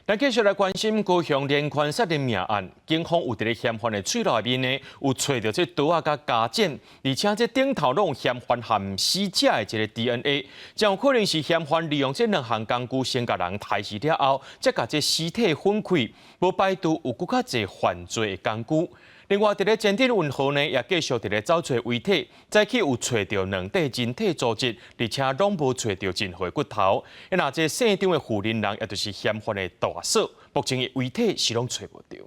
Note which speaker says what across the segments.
Speaker 1: 咱继续来关心高雄连环杀人命案，警方有伫咧嫌犯的嘴内面呢，有找到这刀啊甲家剪，而且这顶头拢嫌犯含死者的这个 DNA， 将有可能是嫌犯利用这两项工具先甲人杀死了后，再甲这尸体分开，无排除有更较侪犯罪的工具。另外，伫咧前天运河呢，也继续伫咧找找遗体，再去有找到两块人体组织，而且拢无找到任何骨头。那这现场的负责人，也就是嫌犯的大嫂，目前的遗体是拢找无到。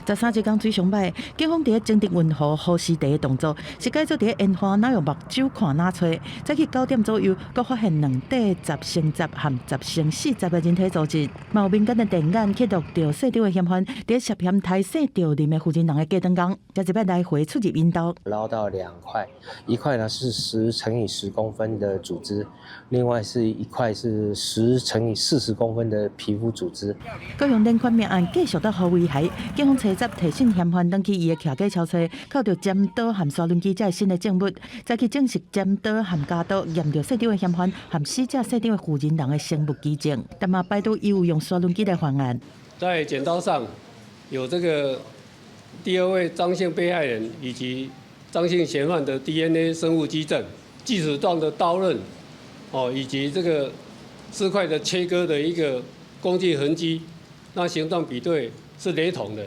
Speaker 2: 13日刚水上摆，警方伫咧整治运河好尸地的动作，是改做伫咧烟花哪用目睭看哪找。早起9点左右，阁发现两块10乘10含10乘40的人体组织。嘛有民间的电眼记录到现场的嫌犯伫咧涉嫌杀死着人的负责人的过程中，才一摆来回出入引导。
Speaker 3: 捞到2块，一块呢是10乘以10公分的组织，另外是一块是10乘以40公分的皮肤组织。
Speaker 2: 高雄连环命案继续到好危害，警方查找提醒嫌犯登去伊的徛架超车，靠着尖刀和刷轮机这新的证物，再去证实尖刀和家刀验到现场的嫌犯和死者现场的负责人的生物基证，但嘛摆脱伊有用刷轮机来犯案。
Speaker 4: 在剪刀上有这个第2位张姓被害人以及张姓嫌犯的 DNA 生物基证，锯齿状的刀刃，以及这个4块的切割的一个工具痕迹，那形状比对是雷同的。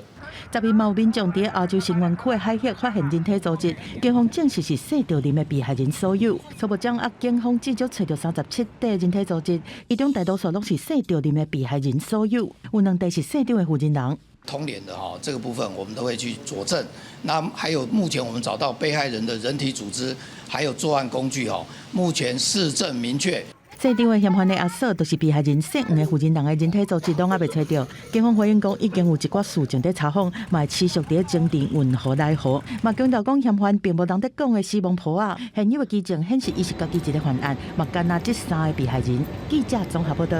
Speaker 2: 昨日嘛有民众伫亚洲新园区的海域发现人体组织，警方证实是死着人的被害人所有。初步掌握警方至少找到37块人体组织，其中大多数拢是死着人的被害人所有，有2块是现场的负责人。
Speaker 5: 通联的这个部分我们都会去佐证。那还有目前我们找到被害人的人体组织，还有作案工具目前事证明确。
Speaker 2: 现场的嫌犯的阿嫂，就是被害人姓黄的负责人的人体组织，拢还未找到。警方回应讲，已经有一寡事情在查访，嘛会持续伫侦查运河来河。嘛强调讲，嫌犯并无人得讲的死亡谱啊，现有的基证显示伊是家己一个犯案，嘛干那这3个被害人。记者综合报道。